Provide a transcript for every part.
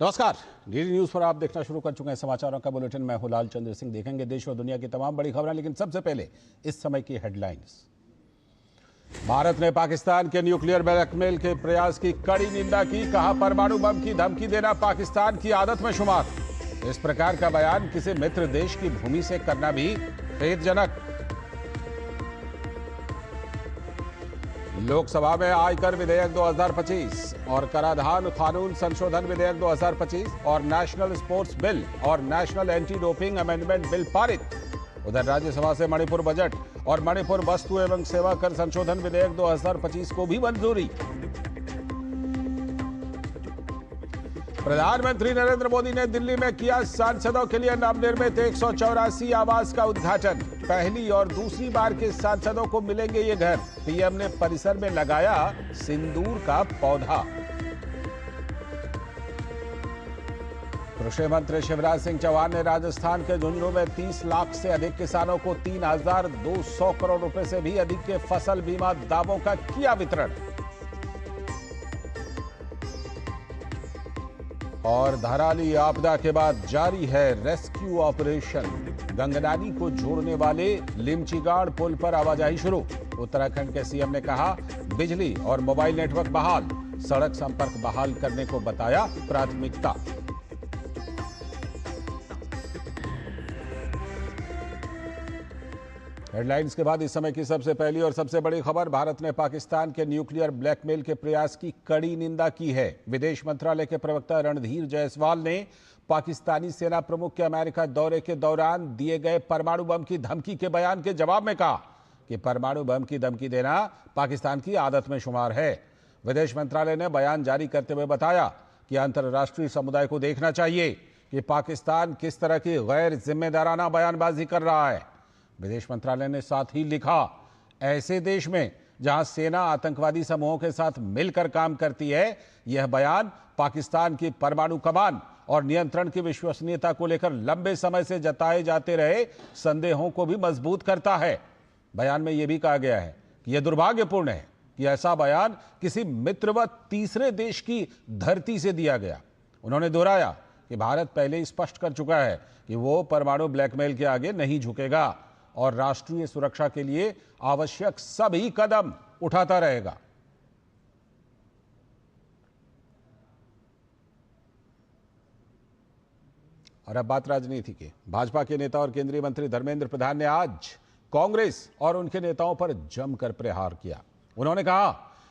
नमस्कार, DD news पर आप देखना शुरू कर चुके हैं समाचारों का बुलेटिन। मैं हूं लाल चंद्र सिंह। देखेंगे देश और दुनिया की तमाम बड़ी खबरें, लेकिन सबसे पहले इस समय की हेडलाइंस। भारत ने पाकिस्तान के न्यूक्लियर ब्लैकमेल के प्रयास की कड़ी निंदा की। कहा, परमाणु बम की धमकी देना पाकिस्तान की आदत में शुमार। इस प्रकार का बयान किसी मित्र देश की भूमि से करना भी खेदजनक। लोकसभा में आयकर विधेयक 2025 और कराधान कानून संशोधन विधेयक 2025 और नेशनल स्पोर्ट्स बिल और national anti doping amendment bill पारित। उधर राज्यसभा से मणिपुर बजट और मणिपुर वस्तु एवं सेवा कर संशोधन विधेयक 2025 को भी मंजूरी। प्रधानमंत्री नरेंद्र मोदी ने दिल्ली में किया सांसदों के लिए नवनिर्मित 184 आवास का उद्घाटन। पहली और दूसरी बार के सांसदों को मिलेंगे ये घर। पीएम ने परिसर में लगाया सिंदूर का पौधा। कृषि मंत्री शिवराज सिंह चौहान ने राजस्थान के झुंझुनू में 30 लाख से अधिक किसानों को 3,200 करोड़ रुपए से भी अधिक के फसल बीमा दावों का किया वितरण। और धराली आपदा के बाद जारी है रेस्क्यू ऑपरेशन। गंगनानी को जोड़ने वाले लिमचीगाड़ पुल पर आवाजाही शुरू। उत्तराखंड के सीएम ने कहा, बिजली और मोबाइल नेटवर्क बहाल। सड़क संपर्क बहाल करने को बताया प्राथमिकता। हेडलाइंस के बाद इस समय की सबसे पहली और सबसे बड़ी खबर। भारत ने पाकिस्तान के न्यूक्लियर ब्लैकमेल के प्रयास की कड़ी निंदा की है। विदेश मंत्रालय के प्रवक्ता रणधीर जायसवाल ने पाकिस्तानी सेना प्रमुख के अमेरिका दौरे के दौरान दिए गए परमाणु बम की धमकी के बयान के जवाब में कहा कि परमाणु बम की धमकी देना पाकिस्तान की आदत में शुमार है। विदेश मंत्रालय ने बयान जारी करते हुए बताया कि अंतर्राष्ट्रीय समुदाय को देखना चाहिए कि पाकिस्तान किस तरह की गैर जिम्मेदाराना बयानबाजी कर रहा है। विदेश मंत्रालय ने साथ ही लिखा, ऐसे देश में जहां सेना आतंकवादी समूहों के साथ मिलकर काम करती है, यह बयान पाकिस्तान की परमाणु कमान और नियंत्रण की विश्वसनीयता को लेकर लंबे समय से जताए जाते रहे संदेहों को भी मजबूत करता है। बयान में यह भी कहा गया है कि यह दुर्भाग्यपूर्ण है कि ऐसा बयान किसी मित्रवत तीसरे देश की धरती से दिया गया। उन्होंने दोहराया कि भारत पहले ही स्पष्ट कर चुका है कि वो परमाणु ब्लैकमेल के आगे नहीं झुकेगा और राष्ट्रीय सुरक्षा के लिए आवश्यक सभी कदम उठाता रहेगा। और अब बात राजनीति की। भाजपा के नेता और केंद्रीय मंत्री धर्मेंद्र प्रधान ने आज कांग्रेस और उनके नेताओं पर जमकर प्रहार किया। उन्होंने कहा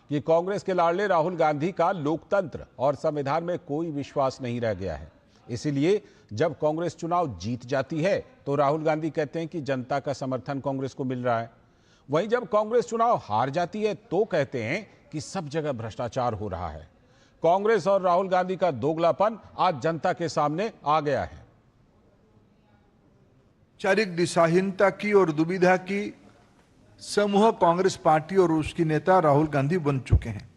कि कांग्रेस के लाडले राहुल गांधी का लोकतंत्र और संविधान में कोई विश्वास नहीं रह गया है। इसीलिए जब कांग्रेस चुनाव जीत जाती है तो राहुल गांधी कहते हैं कि जनता का समर्थन कांग्रेस को मिल रहा है। वहीं जब कांग्रेस चुनाव हार जाती है तो कहते हैं कि सब जगह भ्रष्टाचार हो रहा है। कांग्रेस और राहुल गांधी का दोगलापन आज जनता के सामने आ गया है। औपचारिक दिशाहीनता की और दुविधा की समूह कांग्रेस पार्टी और उसकी नेता राहुल गांधी बन चुके हैं।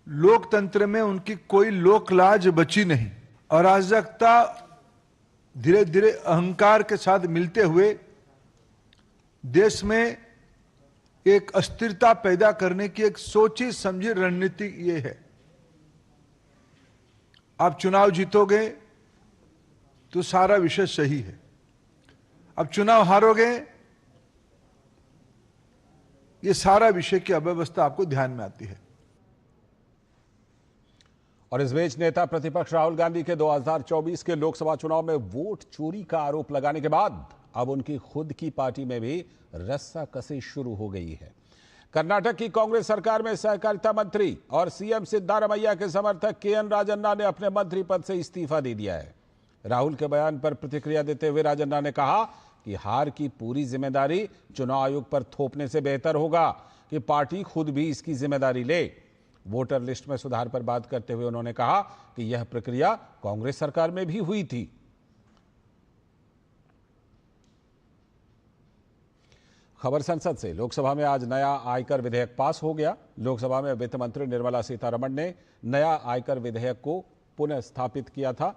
लोकतंत्र में उनकी कोई लोकलाज बची नहीं। अराजकता धीरे धीरे अहंकार के साथ मिलते हुए देश में एक अस्थिरता पैदा करने की एक सोची समझी रणनीति ये है। आप चुनाव जीतोगे तो सारा विषय सही है, अब चुनाव हारोगे ये सारा विषय की अव्यवस्था आपको ध्यान में आती है। और इस बीच नेता प्रतिपक्ष राहुल गांधी के 2024 के लोकसभा चुनाव में वोट चोरी का आरोप लगाने के बाद अब उनकी खुद की पार्टी में भी रस्साकसी शुरू हो गई है। कर्नाटक की कांग्रेस सरकार में सहकारिता मंत्री और सीएम सिद्धारमैया के समर्थक केएन राजन्ना ने अपने मंत्री पद से इस्तीफा दे दिया है। राहुल के बयान पर प्रतिक्रिया देते हुए राजन्ना ने कहा कि हार की पूरी जिम्मेदारी चुनाव आयोग पर थोपने से बेहतर होगा कि पार्टी खुद भी इसकी जिम्मेदारी ले। वोटर लिस्ट में सुधार पर बात करते हुए उन्होंने कहा कि यह प्रक्रिया कांग्रेस सरकार में भी हुई थी। खबर संसद से। लोकसभा में आज नया आयकर विधेयक पास हो गया। लोकसभा में वित्त मंत्री निर्मला सीतारमण ने नया आयकर विधेयक को पुनः स्थापित किया था।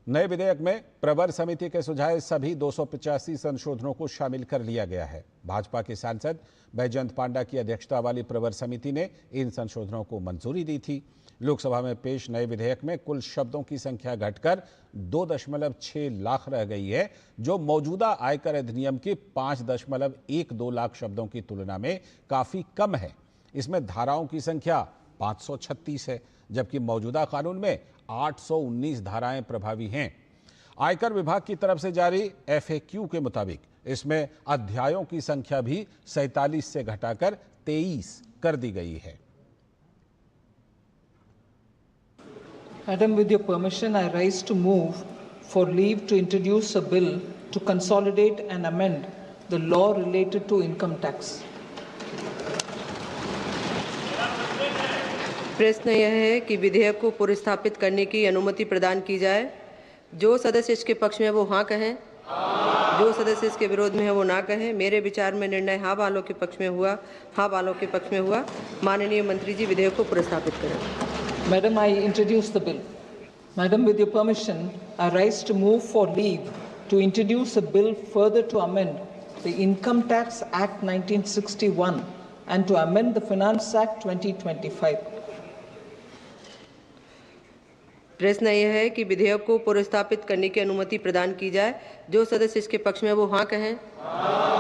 नए विधेयक में प्रवर समिति के सुझाए सभी 285 संशोधनों को शामिल कर लिया गया है। भाजपा के सांसद बैजयंत पांडा की अध्यक्षता वाली प्रवर समिति ने इन संशोधनों को मंजूरी दी थी। लोकसभा में पेश नए विधेयक में कुल शब्दों की संख्या घटकर 2.6 लाख रह गई है, जो मौजूदा आयकर अधिनियम के 5.12 लाख शब्दों की तुलना में काफी कम है। इसमें धाराओं की संख्या 536 है, जबकि मौजूदा कानून में 819 धाराएं प्रभावी हैं। आयकर विभाग की तरफ से जारी FAQ के मुताबिक इसमें अध्यायों की संख्या भी 47 से घटाकर 23 कर दी गई है। Madam, with your permission, I rise to move for leave to introduce a bill to consolidate and amend the law related to income tax. प्रश्न यह है कि विधेयक को पुरस्थापित करने की अनुमति प्रदान की जाए। जो सदस्य इसके पक्ष में है वो हाँ कहें, जो सदस्य इसके विरोध में है वो ना कहें। मेरे विचार में निर्णय हाँ वालों के पक्ष में हुआ, हाँ वालों के पक्ष में हुआ। माननीय मंत्री जी विधेयक को पुरस्थापित करें। Madam, I introduce the bill. Madam, with your permission, I rise to move for leave to introduce a bill further to amend the Income Tax Act 1961 and to amend the Finance Act 2025. प्रश्न यह है कि विधेयक को पुरस्थापित करने की अनुमति प्रदान की जाए। जो सदस्य इसके पक्ष में है वो हाँ कहें,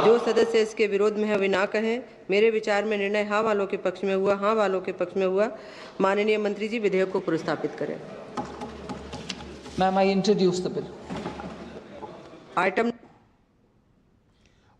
जो सदस्य इसके विरोध में है वे ना कहें। मेरे विचार में निर्णय हाँ वालों के पक्ष में हुआ, हाँ वालों के पक्ष में हुआ। माननीय मंत्री जी विधेयक को पुरस्थापित करें। Ma'am, I introduce the bill. Item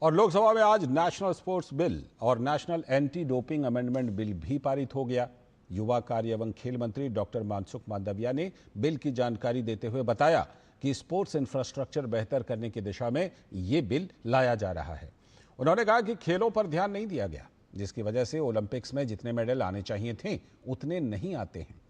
और लोकसभा में आज नेशनल स्पोर्ट्स बिल और national anti doping amendment bill भी पारित हो गया। युवा कार्य एवं खेल मंत्री डॉक्टर मनसुख मांडविया ने बिल की जानकारी देते हुए बताया कि स्पोर्ट्स इंफ्रास्ट्रक्चर बेहतर करने की दिशा में ये बिल लाया जा रहा है। उन्होंने कहा कि खेलों पर ध्यान नहीं दिया गया, जिसकी वजह से ओलंपिक्स में जितने मेडल आने चाहिए थे उतने नहीं आते हैं।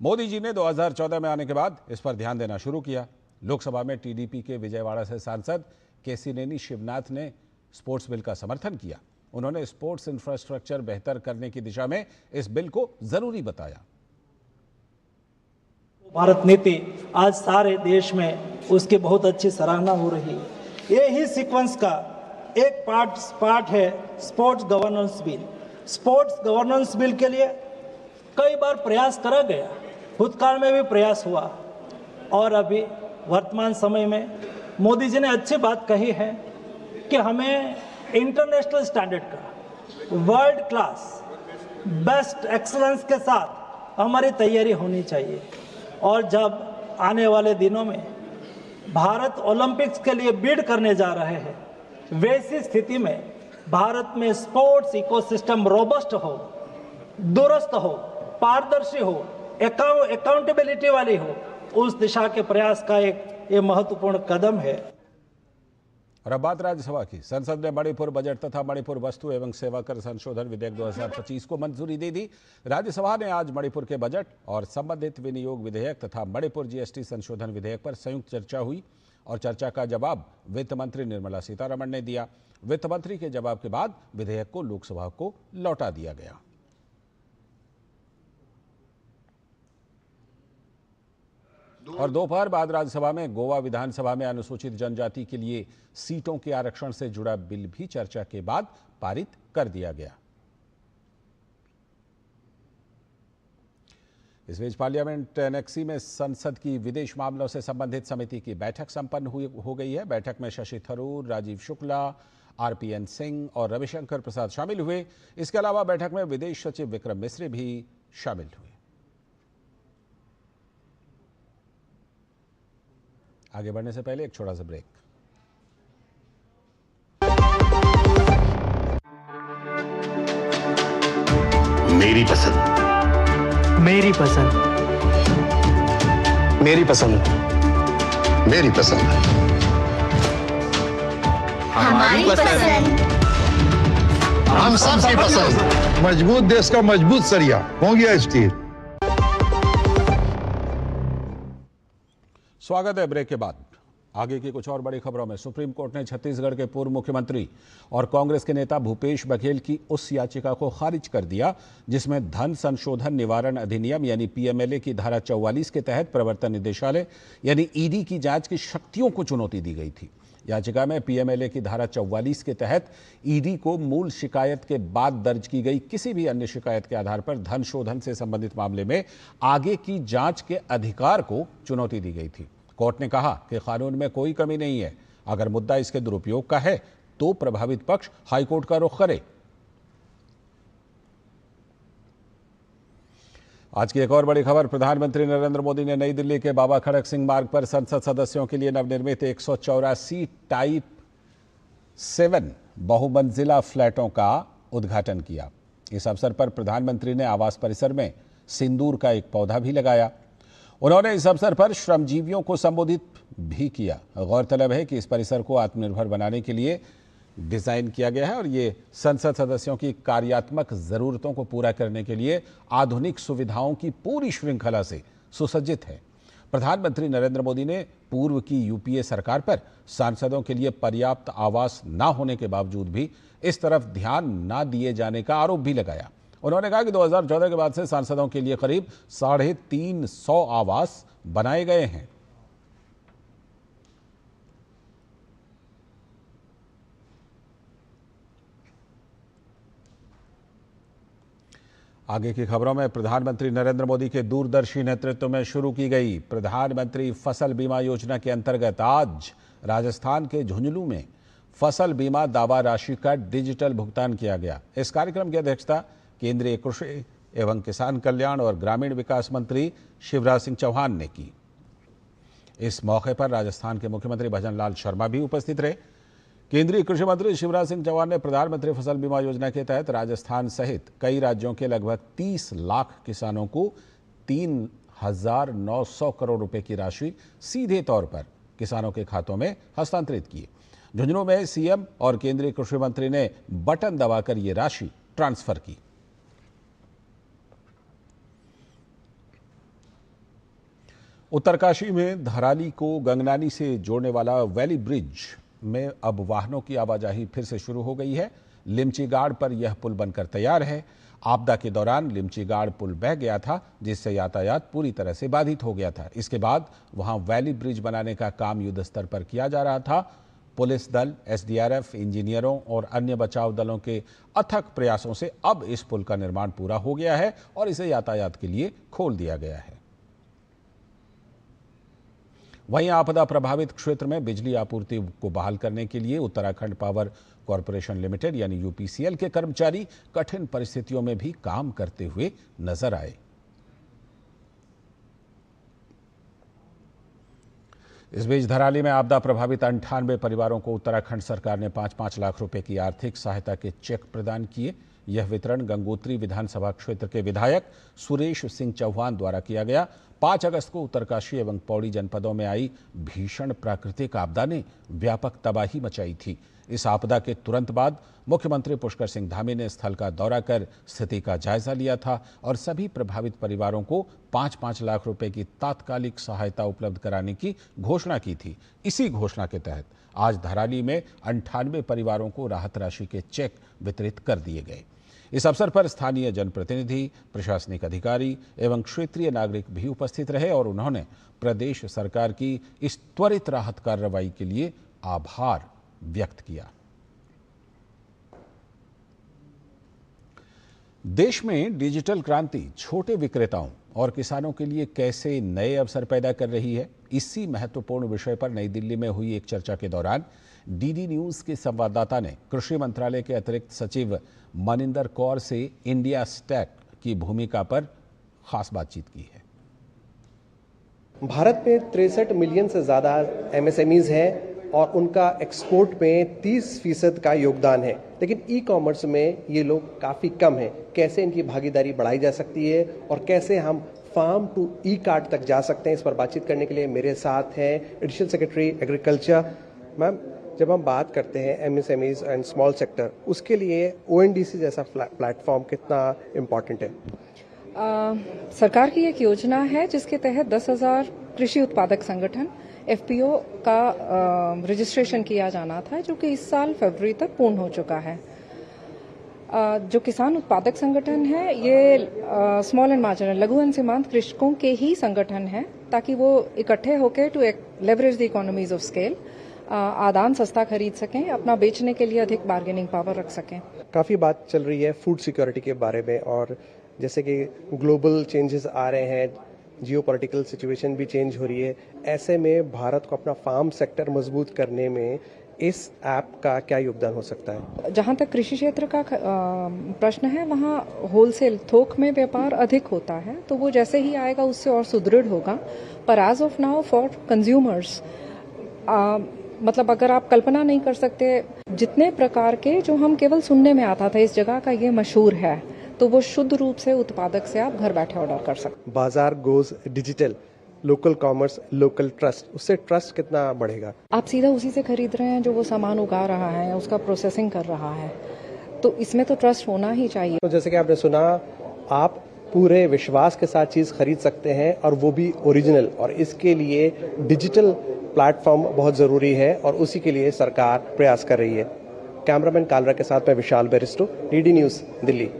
मोदी जी ने 2014 में आने के बाद इस पर ध्यान देना शुरू किया। लोकसभा में टीडीपी के विजयवाड़ा से सांसद केसिनेनी शिवनाथ ने स्पोर्ट्स बिल का समर्थन किया। उन्होंने स्पोर्ट्स इंफ्रास्ट्रक्चर बेहतर करने की दिशा में इस बिल को जरूरी बताया। भारत नीति आज सारे देश में उसकी बहुत अच्छी सराहना हो रही है। ये ही सीक्वेंस का एक पार्ट है sports governance bill. Sports governance bill के लिए कई बार प्रयास करा गया, भूतकाल में भी प्रयास हुआ और अभी वर्तमान समय में मोदी जी ने अच्छी बात कही है कि हमें इंटरनेशनल स्टैंडर्ड का वर्ल्ड क्लास बेस्ट एक्सीलेंस के साथ हमारी तैयारी होनी चाहिए। और जब आने वाले दिनों में भारत ओलंपिक्स के लिए बिड करने जा रहे हैं, वैसी स्थिति में भारत में स्पोर्ट्स इकोसिस्टम रोबस्ट हो, दुरुस्त हो, पारदर्शी हो, अकाउंटेबिलिटी वाली हो, उस दिशा के प्रयास का ये महत्वपूर्ण कदम है। और अब बात राज्यसभा की। संसद ने मणिपुर बजट तथा मणिपुर वस्तु एवं सेवा कर संशोधन विधेयक 2025 को मंजूरी दे दी। राज्यसभा ने आज मणिपुर के बजट और संबंधित विनियोग विधेयक तथा मणिपुर GST संशोधन विधेयक पर संयुक्त चर्चा हुई और चर्चा का जवाब वित्त मंत्री निर्मला सीतारमण ने दिया। वित्त मंत्री के जवाब के बाद विधेयक को लोकसभा को लौटा दिया गया। और दोपहर बाद राज्यसभा में गोवा विधानसभा में अनुसूचित जनजाति के लिए सीटों के आरक्षण से जुड़ा बिल भी चर्चा के बाद पारित कर दिया गया। इस बीच पार्लियामेंट एनेक्सी में संसद की विदेश मामलों से संबंधित समिति की बैठक संपन्न हो गई है। बैठक में शशि थरूर, राजीव शुक्ला, RPN सिंह और रविशंकर प्रसाद शामिल हुए। इसके अलावा बैठक में विदेश सचिव विक्रम मिस्री भी शामिल हुए। आगे बढ़ने से पहले एक छोटा सा ब्रेक। मेरी पसंद, मेरी पसंद, मेरी पसंद, मेरी पसंद, हमारी पसंद, हम सबकी पसंद। मजबूत देश का मजबूत सरिया हो गया स्टील। स्वागत है ब्रेक के बाद। आगे की कुछ और बड़ी खबरों में सुप्रीम कोर्ट ने छत्तीसगढ़ के पूर्व मुख्यमंत्री और कांग्रेस के नेता भूपेश बघेल की उस याचिका को खारिज कर दिया जिसमें धन संशोधन निवारण अधिनियम यानी पीएमएलए की धारा 44 के तहत प्रवर्तन निदेशालय यानी ईडी की जांच की शक्तियों को चुनौती दी गई थी। याचिका में पीएमएलए की धारा 44 के तहत ईडी को मूल शिकायत के बाद दर्ज की गई किसी भी अन्य शिकायत के आधार पर धन शोधन से संबंधित मामले में आगे की जांच के अधिकार को चुनौती दी गई थी। कोर्ट ने कहा कि कानून में कोई कमी नहीं है, अगर मुद्दा इसके दुरुपयोग का है तो प्रभावित पक्ष हाईकोर्ट का रुख करे। आज की एक और बड़ी खबर, प्रधानमंत्री नरेंद्र मोदी ने नई दिल्ली के बाबा खड़क सिंह मार्ग पर संसद सदस्यों के लिए नवनिर्मित 184 टाइप 7 बहुमंजिला फ्लैटों का उद्घाटन किया। इस अवसर पर प्रधानमंत्री ने आवास परिसर में सिंदूर का एक पौधा भी लगाया। उन्होंने इस अवसर पर श्रमजीवियों को संबोधित भी किया। गौरतलब है कि इस परिसर को आत्मनिर्भर बनाने के लिए डिजाइन किया गया है और ये संसद सदस्यों की कार्यात्मक जरूरतों को पूरा करने के लिए आधुनिक सुविधाओं की पूरी श्रृंखला से सुसज्जित है। प्रधानमंत्री नरेंद्र मोदी ने पूर्व की यूपीए सरकार पर सांसदों के लिए पर्याप्त आवास न होने के बावजूद भी इस तरफ ध्यान न दिए जाने का आरोप भी लगाया। उन्होंने कहा कि 2014 के बाद से सांसदों के लिए करीब 350 आवास बनाए गए हैं। आगे की खबरों में प्रधानमंत्री नरेंद्र मोदी के दूरदर्शी नेतृत्व में शुरू की गई प्रधानमंत्री फसल बीमा योजना के अंतर्गत आज राजस्थान के झुंझुनू में फसल बीमा दावा राशि का डिजिटल भुगतान किया गया। इस कार्यक्रम की अध्यक्षता केंद्रीय कृषि एवं किसान कल्याण और ग्रामीण विकास मंत्री शिवराज सिंह चौहान ने की। इस मौके पर राजस्थान के मुख्यमंत्री भजनलाल शर्मा भी उपस्थित रहे। केंद्रीय कृषि मंत्री शिवराज सिंह चौहान ने प्रधानमंत्री फसल बीमा योजना के तहत राजस्थान सहित कई राज्यों के लगभग 30 लाख किसानों को 3,900 करोड़ रुपए की राशि सीधे तौर पर किसानों के खातों में हस्तांतरित की। झुंझुनू में सीएम और केंद्रीय कृषि मंत्री ने बटन दबाकर ये राशि ट्रांसफर की। उत्तरकाशी में धराली को गंगनानी से जोड़ने वाला वैली ब्रिज में अब वाहनों की आवाजाही फिर से शुरू हो गई है। लिमचीगाड़ पर यह पुल बनकर तैयार है। आपदा के दौरान लिमचीगाड़ पुल बह गया था जिससे यातायात पूरी तरह से बाधित हो गया था। इसके बाद वहां वैली ब्रिज बनाने का काम युद्ध स्तर पर किया जा रहा था। पुलिस दल, एसडीआरएफ, इंजीनियरों और अन्य बचाव दलों के अथक प्रयासों से अब इस पुल का निर्माण पूरा हो गया है और इसे यातायात के लिए खोल दिया गया है। वहीं आपदा प्रभावित क्षेत्र में बिजली आपूर्ति को बहाल करने के लिए उत्तराखंड पावर कॉरपोरेशन लिमिटेड यानी यूपीसीएल के कर्मचारी कठिन परिस्थितियों में भी काम करते हुए नजर आए। इस बीच धराली में आपदा प्रभावित 98 परिवारों को उत्तराखंड सरकार ने 5-5 लाख रुपए की आर्थिक सहायता के चेक प्रदान किए। यह वितरण गंगोत्री विधानसभा क्षेत्र के विधायक सुरेश सिंह चौहान द्वारा किया गया। 5 अगस्त को उत्तरकाशी एवं पौड़ी जनपदों में आई भीषण प्राकृतिक आपदा ने व्यापक तबाही मचाई थी। इस आपदा के तुरंत बाद मुख्यमंत्री पुष्कर सिंह धामी ने स्थल का दौरा कर स्थिति का जायजा लिया था और सभी प्रभावित परिवारों को 5-5 लाख रुपए की तात्कालिक सहायता उपलब्ध कराने की घोषणा की थी। इसी घोषणा के तहत आज धराली में 98 परिवारों को राहत राशि के चेक वितरित कर दिए गए। इस अवसर पर स्थानीय जनप्रतिनिधि, प्रशासनिक अधिकारी एवं क्षेत्रीय नागरिक भी उपस्थित रहे और उन्होंने प्रदेश सरकार की इस त्वरित राहत कार्रवाई के लिए आभार व्यक्त किया। देश में डिजिटल क्रांति छोटे विक्रेताओं और किसानों के लिए कैसे नए अवसर पैदा कर रही है, इसी महत्वपूर्ण विषय पर नई दिल्ली में हुई एक चर्चा के दौरान डीडी न्यूज के संवाददाता ने कृषि मंत्रालय के अतिरिक्त सचिव मनिंदर कौर से इंडिया स्टैक की भूमिका पर खास बातचीत की है। भारत में 63 मिलियन से ज़्यादा एमएसएमईज हैं और उनका एक्सपोर्ट में 30% का योगदान है, लेकिन ई कॉमर्स में ये लोग काफ़ी कम हैं। कैसे इनकी भागीदारी बढ़ाई जा सकती है और कैसे हम फार्म टू ई कार्ट तक जा सकते हैं, इस पर बातचीत करने के लिए मेरे साथ हैं एडिशनल सेक्रेटरी एग्रीकल्चर। मैम, जब हम बात करते हैं एमएसएमईज एंड स्मॉल सेक्टर, उसके लिए ओएनडीसी जैसा प्लेटफॉर्म कितना इम्पोर्टेंट है? सरकार की एक योजना है जिसके तहत 10,000 कृषि उत्पादक संगठन FPO का रजिस्ट्रेशन किया जाना था, जो कि इस साल फरवरी तक पूर्ण हो चुका है। जो किसान उत्पादक संगठन है, ये स्मॉल एंड मार्जिनल, लघु एवं सीमांत कृषकों के ही संगठन है, ताकि वो इकट्ठे होकर to leverage the economies of scale आदान सस्ता खरीद सकें, अपना बेचने के लिए अधिक बार्गेनिंग पावर रख सकें। काफ़ी बात चल रही है फूड सिक्योरिटी के बारे में, और जैसे कि ग्लोबल चेंजेस आ रहे हैं, जियोपॉलिटिकल सिचुएशन भी चेंज हो रही है, ऐसे में भारत को अपना फार्म सेक्टर मजबूत करने में इस ऐप का क्या योगदान हो सकता है? जहां तक कृषि क्षेत्र का प्रश्न है, वहां होलसेल थोक में व्यापार अधिक होता है, तो वो जैसे ही आएगा उससे और सुदृढ़ होगा। पर as of now for consumers, मतलब अगर आप कल्पना नहीं कर सकते, जितने प्रकार के जो हम केवल सुनने में आता था इस जगह का ये मशहूर है, तो वो शुद्ध रूप से उत्पादक से आप घर बैठे ऑर्डर कर सकते। बाजार goes digital, local commerce, local trust, उससे ट्रस्ट कितना बढ़ेगा? आप सीधा उसी से खरीद रहे हैं जो वो सामान उगा रहा है, उसका प्रोसेसिंग कर रहा है, तो इसमें तो ट्रस्ट होना ही चाहिए। तो जैसे कि आपने सुना, आप पूरे विश्वास के साथ चीज़ खरीद सकते हैं, और वो भी ओरिजिनल, और इसके लिए डिजिटल प्लेटफॉर्म बहुत ज़रूरी है, और उसी के लिए सरकार प्रयास कर रही है। कैमरामैन कालरा के साथ मैं विशाल बेरिस्टो, DD न्यूज़, दिल्ली।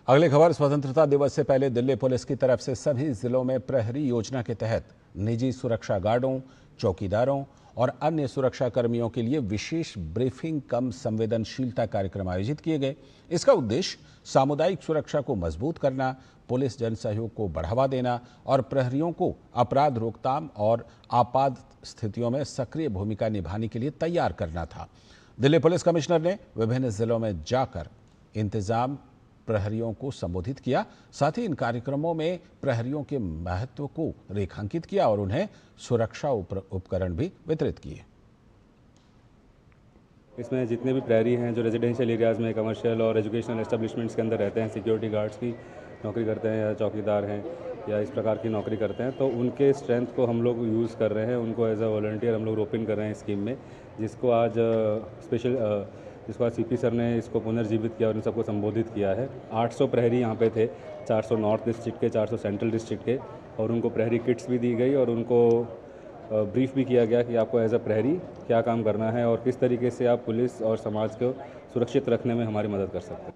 अगली खबर, स्वतंत्रता दिवस से पहले दिल्ली पुलिस की तरफ से सभी जिलों में प्रहरी योजना के तहत निजी सुरक्षा गार्डों, चौकीदारों और अन्य सुरक्षा कर्मियों के लिए विशेष ब्रीफिंग कम संवेदनशीलता कार्यक्रम आयोजित किए गए। इसका उद्देश्य सामुदायिक सुरक्षा को मजबूत करना, पुलिस जन सहयोग को बढ़ावा देना और प्रहरियों को अपराध रोकथाम और आपात स्थितियों में सक्रिय भूमिका निभाने के लिए तैयार करना था। दिल्ली पुलिस कमिश्नर ने विभिन्न जिलों में जाकर इंतजाम प्रहरियों को संबोधित किया, साथ ही इन कार्यक्रमों में प्रहरियों के महत्व को रेखांकित किया और उन्हें सुरक्षा उपकरण भी वितरित किए। इसमें जितने भी प्रहरी हैं जो रेजिडेंशियल एरियाज़ में, कमर्शियल और एजुकेशनल एस्टेब्लिशमेंट्स के अंदर रहते हैं, सिक्योरिटी गार्ड्स की नौकरी करते हैं या चौकीदार हैं या इस प्रकार की नौकरी करते हैं, तो उनके स्ट्रेंथ को हम लोग यूज़ कर रहे हैं। उनको एज अ वॉलंटियर हम लोग रोपिन कर रहे हैं स्कीम में, जिसको आज CP सर ने इसको पुनर्जीवित किया और इन सबको संबोधित किया है। 800 प्रहरी यहाँ पे थे, 400 नॉर्थ डिस्ट्रिक्ट के, 400 सेंट्रल डिस्ट्रिक्ट के, और उनको प्रहरी किट्स भी दी गई और उनको ब्रीफ भी किया गया कि आपको एज अ प्रहरी क्या काम करना है और किस तरीके से आप पुलिस और समाज को सुरक्षित रखने में हमारी मदद कर सकते हैं।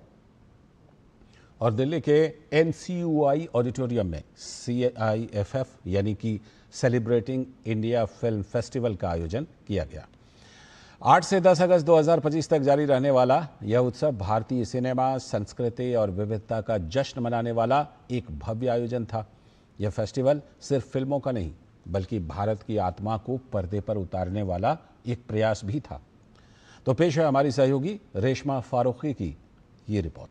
और दिल्ली के NCUI ऑडिटोरियम में CIFF यानी कि सेलिब्रेटिंग इंडिया फिल्म फेस्टिवल का आयोजन किया गया। 8 से 10 अगस्त 2025 तक जारी रहने वाला यह उत्सव भारतीय सिनेमा, संस्कृति और विविधता का जश्न मनाने वाला एक भव्य आयोजन था। यह फेस्टिवल सिर्फ फिल्मों का नहीं, बल्कि भारत की आत्मा को पर्दे पर उतारने वाला एक प्रयास भी था। तो पेश है हमारी सहयोगी रेशमा फारूकी की ये रिपोर्ट।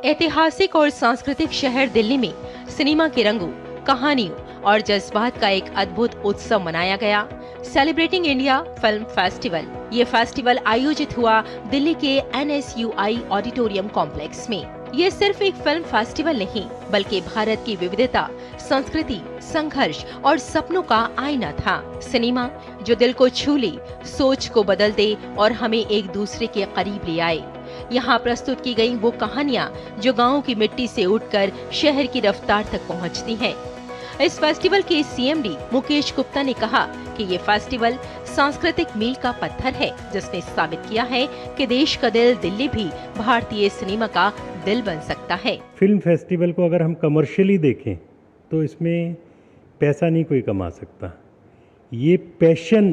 ऐतिहासिक और सांस्कृतिक शहर दिल्ली में सिनेमा के रंगों, कहानियों और जज्बात का एक अद्भुत उत्सव मनाया गया, सेलिब्रेटिंग इंडिया फिल्म फेस्टिवल। ये फेस्टिवल आयोजित हुआ दिल्ली के NSUI ऑडिटोरियम कॉम्प्लेक्स में। ये सिर्फ एक फिल्म फेस्टिवल नहीं, बल्कि भारत की विविधता, संस्कृति, संघर्ष और सपनों का आईना था। सिनेमा जो दिल को छू ले, सोच को बदल दे और हमें एक दूसरे के करीब ले आए। यहाँ प्रस्तुत की गई वो कहानियाँ जो गाँव की मिट्टी से उठकर शहर की रफ्तार तक पहुँचती हैं। इस फेस्टिवल के CMD मुकेश गुप्ता ने कहा कि ये फेस्टिवल सांस्कृतिक मील का पत्थर है, जिसने साबित किया है कि देश का दिल दिल्ली भी भारतीय सिनेमा का दिल बन सकता है। फिल्म फेस्टिवल को अगर हम कमर्शियली देखें तो इसमें पैसा नहीं कोई कमा सकता। ये पैशन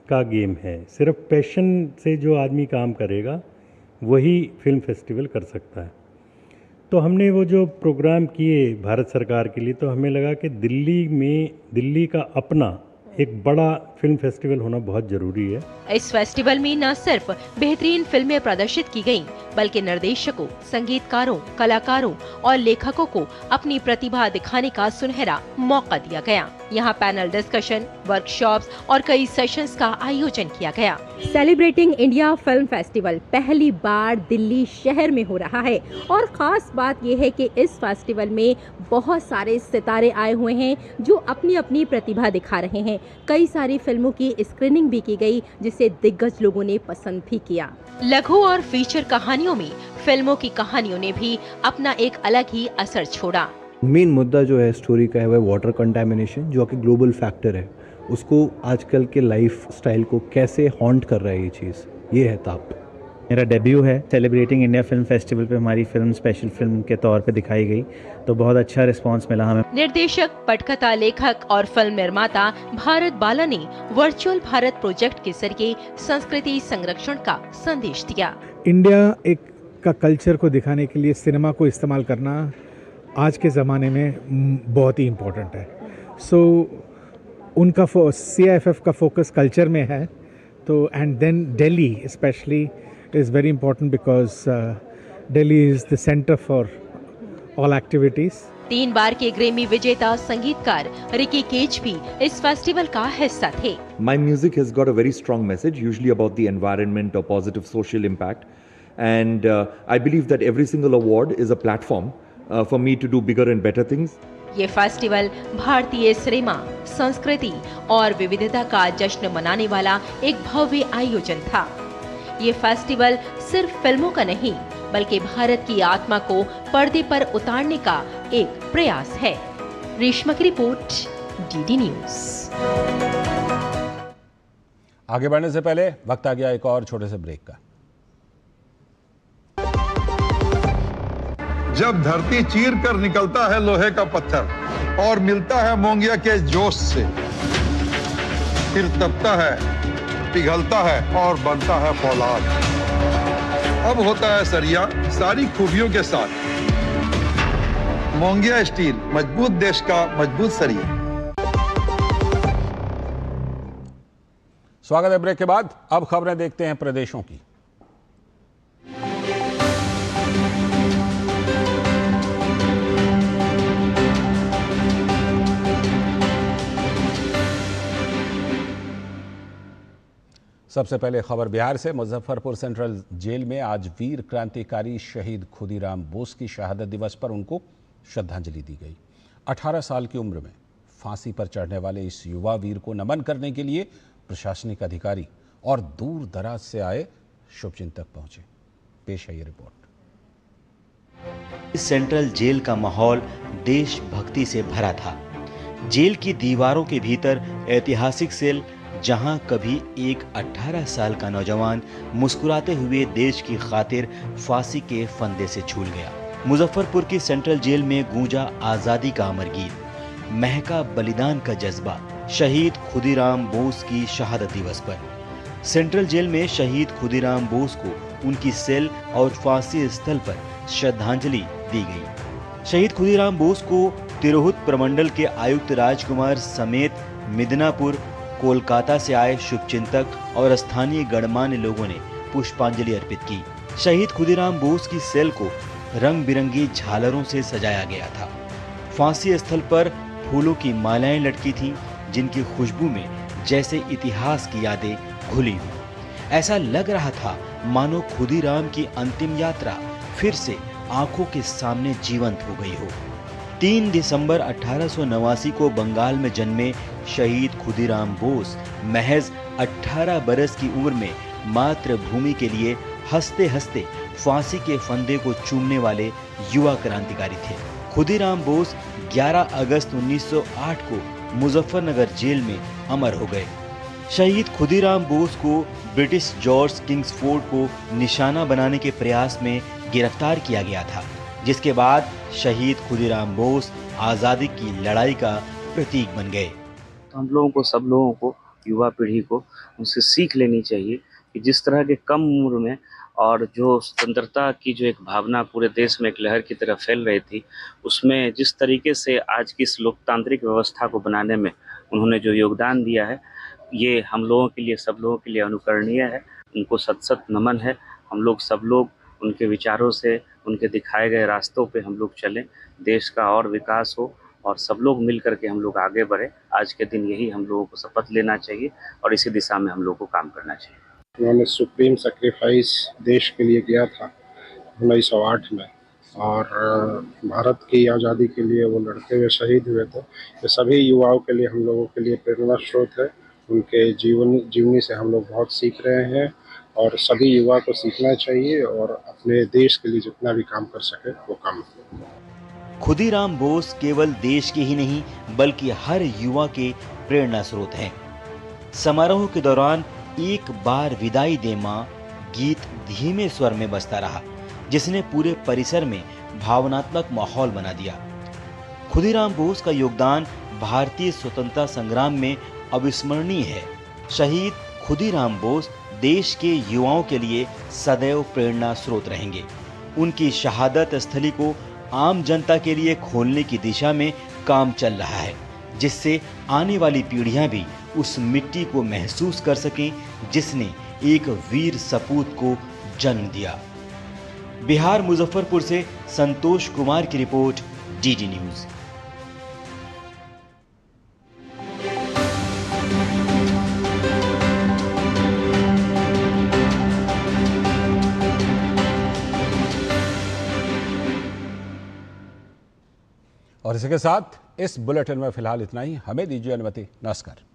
का गेम है। सिर्फ पैशन से जो आदमी काम करेगा वही फिल्म फेस्टिवल कर सकता है। तो हमने वो जो प्रोग्राम किए भारत सरकार के लिए, तो हमें लगा कि दिल्ली का अपना एक बड़ा फिल्म फेस्टिवल होना बहुत जरूरी है। इस फेस्टिवल में न सिर्फ बेहतरीन फिल्में प्रदर्शित की गयीं, बल्कि निर्देशकों, संगीतकारों, कलाकारों और लेखकों को अपनी प्रतिभा दिखाने का सुनहरा मौका दिया गया। यहाँ पैनल डिस्कशन, वर्कशॉप्स और कई सेशंस का आयोजन किया गया। सेलिब्रेटिंग इंडिया फिल्म फेस्टिवल पहली बार दिल्ली शहर में हो रहा है और खास बात यह है कि इस फेस्टिवल में बहुत सारे सितारे आए हुए हैं जो अपनी अपनी प्रतिभा दिखा रहे हैं। कई सारी फिल्मों की स्क्रीनिंग भी की गई, जिसे दिग्गज लोगों ने पसंद भी किया। लघु और फीचर कहानियों में फिल्मों की कहानियों ने भी अपना एक अलग ही असर छोड़ा। मेन मुद्दा जो है स्टोरी का है वह वाटर कंटामिनेशन, जो कि ग्लोबल फैक्टर है, उसको आजकल के लाइफ स्टाइल को कैसे हॉन्ट कर रहा है ये चीज़, ये है ताप। मेरा डेब्यू है सेलिब्रेटिंग इंडिया फिल्म फेस्टिवल पे, हमारी फिल्म स्पेशल फिल्म के तौर पे दिखाई गई, तो बहुत अच्छा रिस्पांस मिला हमें। निर्देशक, पटकथा लेखक और फिल्म निर्माता भारत बाला ने वर्चुअल भारत प्रोजेक्ट के जरिए संस्कृति संरक्षण का संदेश दिया। इंडिया का कल्चर को दिखाने के लिए सिनेमा को इस्तेमाल करना आज के ज़माने में बहुत ही इम्पोर्टेंट है। उनका CIFF का फोकस कल्चर में है, तो and then Delhi specially is very important because Delhi is the center for all activities. 3 बार के ग्रेमी विजेता संगीतकार रिकी केज भी इस फेस्टिवल का हिस्सा थे। My music has got a very strong message, usually about the environment or positive social impact, and I believe that every single award is a platform for me to do bigger and better things. ये festival भारतीय cinema, संस्कृति और विविधता का जश्न मनाने वाला एक भव्य आयोजन था। ये फेस्टिवल सिर्फ फिल्मों का नहीं, बल्कि भारत की आत्मा को पर्दे पर उतारने का एक प्रयास है। रेशमा की रिपोर्ट, DD न्यूज। आगे बढ़ने से पहले वक्त आ गया एक और छोटे से ब्रेक का। जब धरती चीर कर निकलता है लोहे का पत्थर और मिलता है मोंगिया के जोश से, फिर तपता है, पिघलता है और बनता है फौलाद। अब होता है सरिया सारी खूबियों के साथ। मोंगिया स्टील, मजबूत देश का मजबूत सरिया। स्वागत है ब्रेक के बाद। अब खबरें देखते हैं प्रदेशों की। सबसे पहले खबर बिहार से। मुजफ्फरपुर सेंट्रल जेल में आज वीर क्रांतिकारी शहीद खुदीराम बोस की शहादत दिवस पर उनको श्रद्धांजलि दी गई। 18 साल की उम्र में फांसी पर चढ़ने वाले इस युवा वीर को नमन करने के लिए प्रशासनिक अधिकारी और दूर दराज से आए शुभचिंतक पहुंचे। पेश है ये रिपोर्ट। सेंट्रल जेल का माहौल देशभक्ति से भरा था। जेल की दीवारों के भीतर ऐतिहासिक सेल, जहां कभी एक 18 साल का नौजवान मुस्कुराते हुए देश की खातिर फांसी के फंदे से झूल गया। मुजफ्फरपुर की सेंट्रल जेल में गूंजा आजादी का अमर गीत, महका बलिदान का जज्बा शहीद खुदीराम बोस की शहादत दिवस पर। सेंट्रल जेल में शहीद खुदीराम बोस को उनकी सेल और फांसी स्थल पर श्रद्धांजलि दी गई। शहीद खुदीराम बोस को तिरहुत प्रमंडल के आयुक्त राजकुमार समेत मिदनापुर, कोलकाता से आए शुभचिंतक और स्थानीय गणमान्य लोगों ने पुष्पांजलि अर्पित की। शहीद खुदीराम बोस की सेल को रंग बिरंगी झालरों से सजाया गया था। फांसी स्थल पर फूलों की मालाएं लटकी थीं, जिनकी खुशबू में जैसे इतिहास की यादें घुली हुई। ऐसा लग रहा था मानो खुदीराम की अंतिम यात्रा फिर से आंखों के सामने जीवंत हो गई हो। 3 दिसंबर 1889 को बंगाल में जन्मे शहीद खुदीराम बोस महज 18 बरस की उम्र में मातृभूमि के लिए हंसते हंसते फांसी के फंदे को चूमने वाले युवा क्रांतिकारी थे। खुदीराम बोस 11 अगस्त 1908 को मुजफ्फरनगर जेल में अमर हो गए। शहीद खुदीराम बोस को ब्रिटिश जॉर्ज किंग्सफोर्ड को निशाना बनाने के प्रयास में गिरफ्तार किया गया था, जिसके बाद शहीद खुदीराम बोस आज़ादी की लड़ाई का प्रतीक बन गए। हम लोगों को, सब लोगों को, युवा पीढ़ी को उनसे सीख लेनी चाहिए कि जिस तरह के कम उम्र में और जो स्वतंत्रता की जो एक भावना पूरे देश में एक लहर की तरह फैल रही थी, उसमें जिस तरीके से आज की इस लोकतांत्रिक व्यवस्था को बनाने में उन्होंने जो योगदान दिया है, ये हम लोगों के लिए, सब लोगों के लिए अनुकरणीय है। उनको सत सत नमन है। हम लोग सब लोग उनके विचारों से, उनके दिखाए गए रास्तों पे हम लोग चलें, देश का और विकास हो और सब लोग मिल करके हम लोग आगे बढ़े। आज के दिन यही हम लोगों को शपथ लेना चाहिए और इसी दिशा में हम लोगों को काम करना चाहिए। उन्होंने सुप्रीम सेक्रीफाइस देश के लिए किया था 1908 में, और भारत की आज़ादी के लिए वो लड़ते हुए शहीद हुए थे। ये सभी युवाओं के लिए, हम लोगों के लिए प्रेरणा स्रोत है। उनके जीवनी से हम लोग बहुत सीख रहे हैं और सभी युवा को सीखना चाहिए और अपने देश के लिए जितना भी काम कर सके वो काम करें। खुदीराम बोस केवल देश के ही नहीं बल्कि हर युवा के प्रेरणा स्रोत हैं। समारोह के दौरान एक बार विदाई दे मां गीत धीमे स्वर में बजता रहा, जिसने पूरे परिसर में भावनात्मक माहौल बना दिया। खुदीराम बोस का योगदान भारतीय स्वतंत्रता संग्राम में अविस्मरणीय है। शहीद खुदीराम बोस देश के युवाओं के लिए सदैव प्रेरणा स्रोत रहेंगे। उनकी शहादत स्थली को आम जनता के लिए खोलने की दिशा में काम चल रहा है, जिससे आने वाली पीढ़ियां भी उस मिट्टी को महसूस कर सकें जिसने एक वीर सपूत को जन्म दिया। बिहार मुजफ्फरपुर से संतोष कुमार की रिपोर्ट, डीडी न्यूज। और इसी के साथ इस बुलेटिन में फिलहाल इतना ही। हमें दीजिए अनुमति। नमस्कार।